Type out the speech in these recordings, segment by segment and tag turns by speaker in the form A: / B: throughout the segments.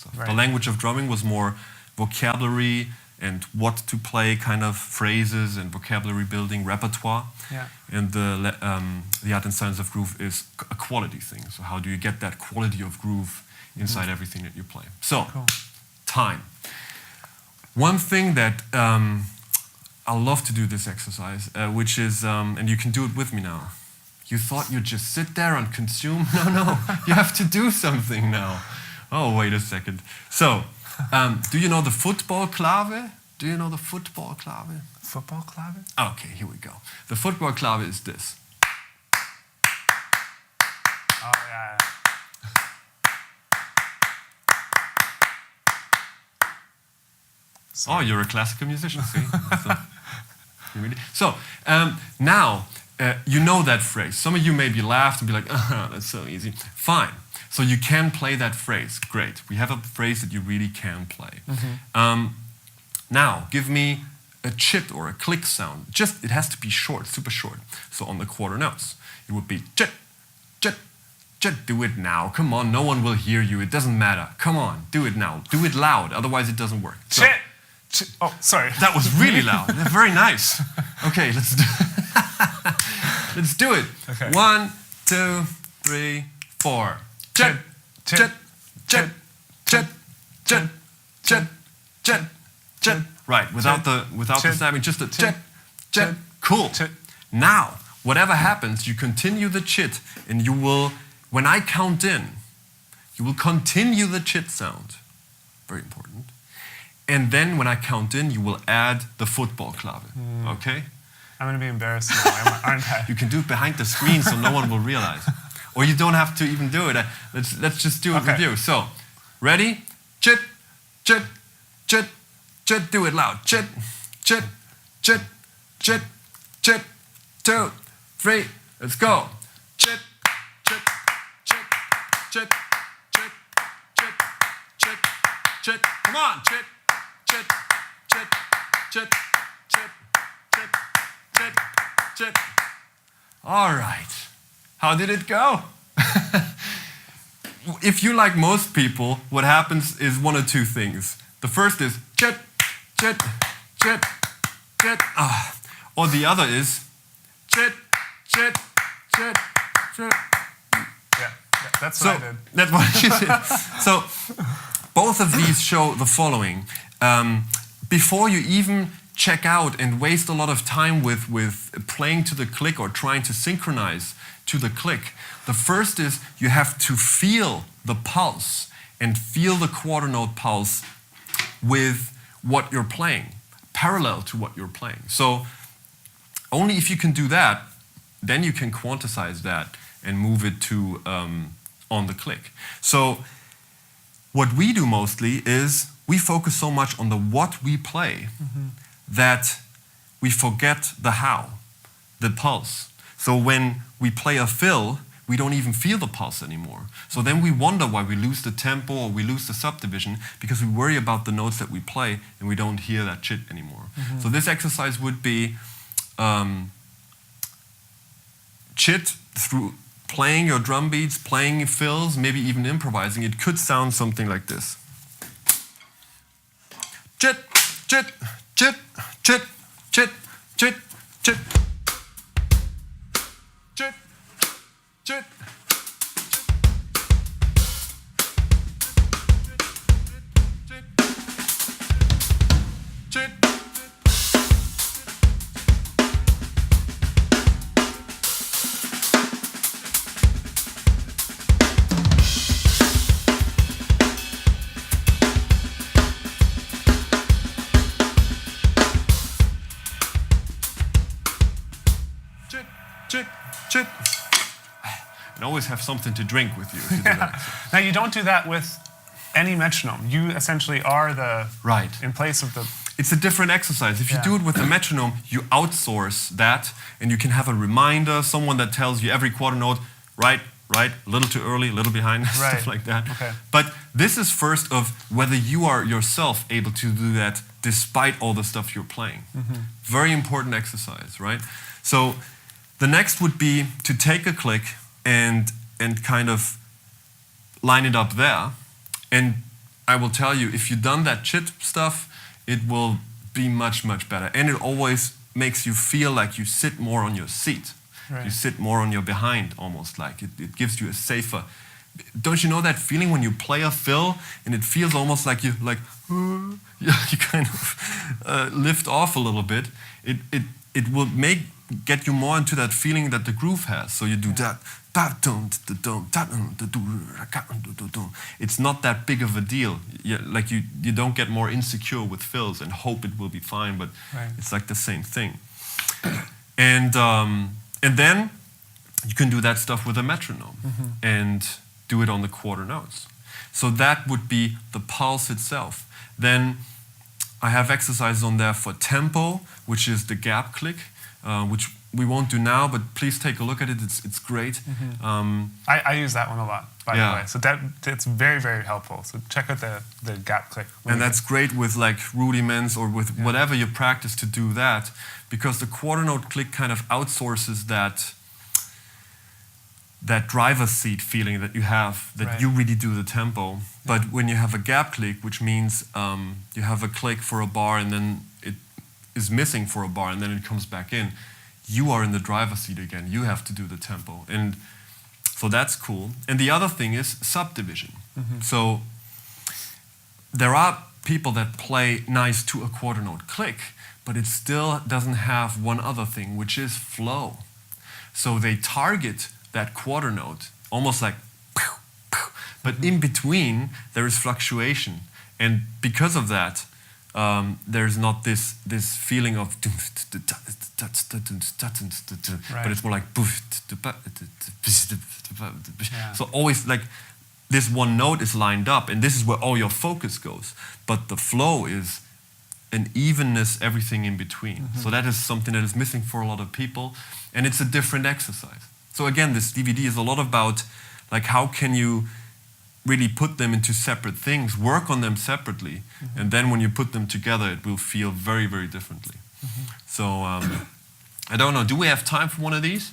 A: stuff.
B: Right.
A: The language of drumming was more vocabulary and what to play, kind of phrases and vocabulary building, repertoire.
B: Yeah.
A: And the art and science of groove is a quality thing. So how do you get that quality of groove inside everything that you play? So,
B: Cool.
A: time. One thing that I love to do this exercise, which is, and you can do it with me now. You thought you'd just sit there and consume? No, you have to do something now. Oh, wait a second. So, do you know the football clave? Do you know the football clave?
B: Football clave?
A: Okay, here we go. The football clave is this.
B: Oh, yeah.
A: Oh, you're a classical musician, see? So, now, you know that phrase. Some of you maybe laughed and be like, that's so easy. Fine. So you can play that phrase. Great. We have a phrase that you really can play. Now, give me a chit or a click sound. It has to be short, super short. So on the quarter notes, it would be chit, chit, chit. Do it now. Come on, no one will hear you. It doesn't matter. Come on, do it now. Do it loud, otherwise it doesn't work. So,
B: Chit. Oh, sorry.
A: that was really loud. Very nice. Okay, let's do it.
B: Okay.
A: 1, 2, 3, 4. Chit, chit, chit, chit, chit, chit, chit, chit. Right, without the snapping, just a chit, chit. Cool.
B: Chit.
A: Now, whatever happens, you continue the chit, and you will, when I count in, you will continue the chit sound. Very important. And then when I count in, you will add the football clave. Okay?
B: I'm going to be embarrassed now, aren't I?
A: You can do it behind the screen so no one will realize. Or you don't have to even do it. Let's just do it with you. So, ready? Chit, chit, chit, chit. Do it loud. Chit, chit, chit, chit, chit. 2, 3. Let's go. Chit, chit, chit, chit, chit, chit, chit, chit. Come on, chit, chit, chit, chit, chit, chit, chit, chit. All right. How did it go? If you like most people, what happens is one of two things. The first is chit, chit, chit, chit. Or the other is chit, chit, chit, chit.
B: Yeah, that's what I did.
A: That's what you did. So both of these show the following. Before you even check out and waste a lot of time with playing to the click or trying to synchronize to the click, the first is you have to feel the pulse and feel the quarter note pulse with what you're playing, parallel to what you're playing. So only if you can do that, then you can quantize that and move it to on the click. So what we do mostly is we focus so much on the what we play that we forget the how, the pulse. So when we play a fill, we don't even feel the pulse anymore. So then we wonder why we lose the tempo or we lose the subdivision, because we worry about the notes that we play and we don't hear that chit anymore. So this exercise would be chit through playing your drum beats, playing fills, maybe even improvising. It could sound something like this. Chit, chit, chit, chit, chit, chit, chit. Chit, chit. Chit. Chit, chit. And always have something to drink with you if you do that.
B: Now, you don't do that with any metronome. You essentially are the...
A: Right.
B: In place of the...
A: It's a different exercise. If you do it with a metronome, you outsource that, and you can have a reminder, someone that tells you every quarter note, right, a little too early, a little behind, stuff like that.
B: Okay.
A: But this is first of whether you are yourself able to do that despite all the stuff you're playing. Very important exercise, right? So the next would be to take a click and kind of line it up there. And I will tell you, if you've done that chit stuff, it will be much, much better. And it always makes you feel like you sit more on your seat.
B: Right.
A: You sit more on your behind, almost like. It gives you a safer... Don't you know that feeling when you play a fill and it feels almost like you you kind of lift off a little bit? It will get you more into that feeling that the groove has. So you do that. It's not that big of a deal. You don't get more insecure with fills and hope it will be fine, but it's like the same thing. And then you can do that stuff with a metronome and do it on the quarter notes. So that would be the pulse itself. Then I have exercises on there for tempo, which is the gap click, which we won't do now, but please take a look at it. It's great.
B: I use that one a lot, by the way. So it's very, very helpful. So check out the gap click.
A: And that's great with like rudiments or with whatever you practice to do that, because the quarter note click kind of outsources that driver's seat feeling that you have, that you really do the tempo. But when you have a gap click, which means you have a click for a bar and then it is missing for a bar and then it comes back in, you are in the driver's seat again. You have to do the tempo. And so that's cool. And the other thing is subdivision. So there are people that play nice to a quarter note click, but it still doesn't have one other thing, which is flow. So they target that quarter note, almost like pew, pew. But in between there is fluctuation, and because of that, there's not this feeling of, but it's more like, so always like this one note is lined up, and this is where all your focus goes. But the flow is an evenness, everything in between. So that is something that is missing for a lot of people, and it's a different exercise. So again, this DVD is a lot about like how can you really put them into separate things, work on them separately, and then when you put them together, it will feel very, very differently. So I don't know, do we have time for one of these?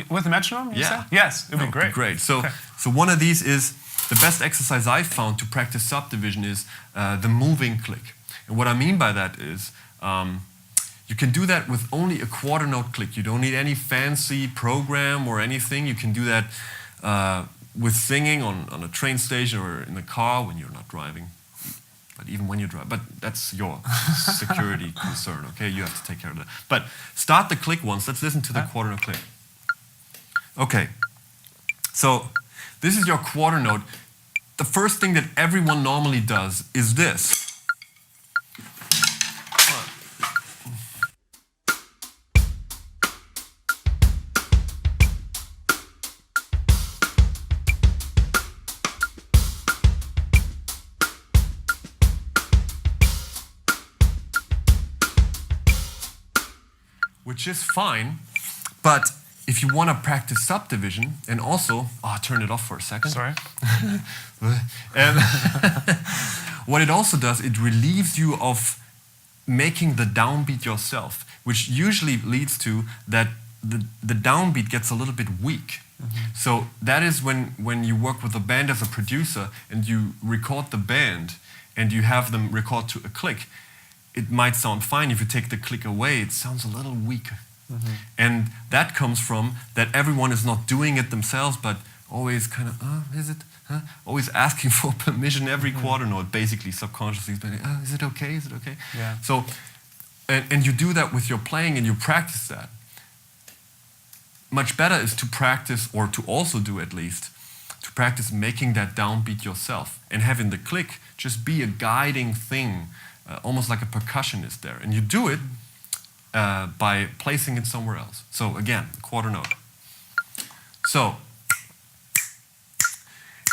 B: With the metronome, you said? Yes, it would be great.
A: Great. So one of these is, the best exercise I found to practice subdivision is the moving click. And what I mean by that is, you can do that with only a quarter note click. You don't need any fancy program or anything. You can do that with singing on a train station or in the car when you're not driving. But even when you drive. But that's your security concern, okay? You have to take care of that. But start the click once. Let's listen to the quarter note click. Okay. So this is your quarter note. The first thing that everyone normally does is this. Which is fine, but if you want to practice subdivision, and also, turn it off for a second.
B: Sorry.
A: And what it also does, it relieves you of making the downbeat yourself, which usually leads to that the downbeat gets a little bit weak. So that is when you work with a band as a producer and you record the band and you have them record to a click. It might sound fine. If you take the click away, it sounds a little weaker. And that comes from that everyone is not doing it themselves, but always kind of, is it? Huh? Always asking for permission every quarter note, basically subconsciously. Is it okay? Is it okay?
B: Yeah.
A: So, and you do that with your playing and you practice that. Much better is to practice, or to also do at least, to practice making that downbeat yourself and having the click just be a guiding thing. Almost like a percussionist there. And you do it by placing it somewhere else. So again, quarter note. So,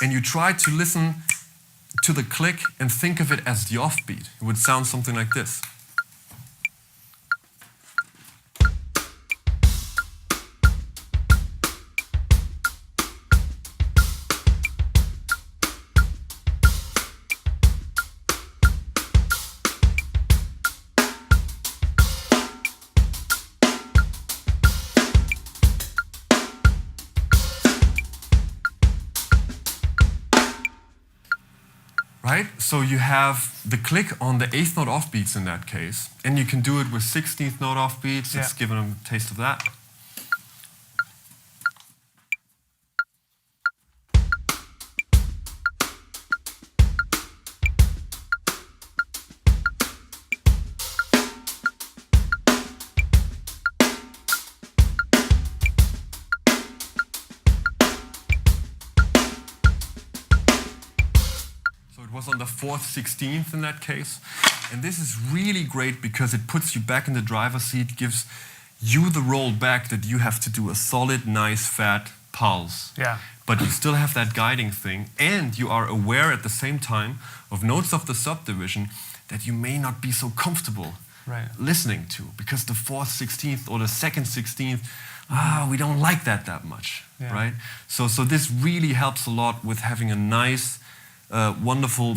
A: and you try to listen to the click and think of it as the offbeat. It would sound something like this. right? So you have the click on the 8th note offbeats in that case, and you can do it with 16th note offbeats. Let's give them a taste of that. It was on the 4th 16th in that case. And this is really great because it puts you back in the driver's seat, gives you the roll back that you have to do a solid, nice, fat pulse.
B: Yeah.
A: But you still have that guiding thing, and you are aware at the same time of notes of the subdivision that you may not be so comfortable listening to, because the 4th 16th or the 2nd 16th, we don't like that much, right? So this really helps a lot with having a nice, wonderful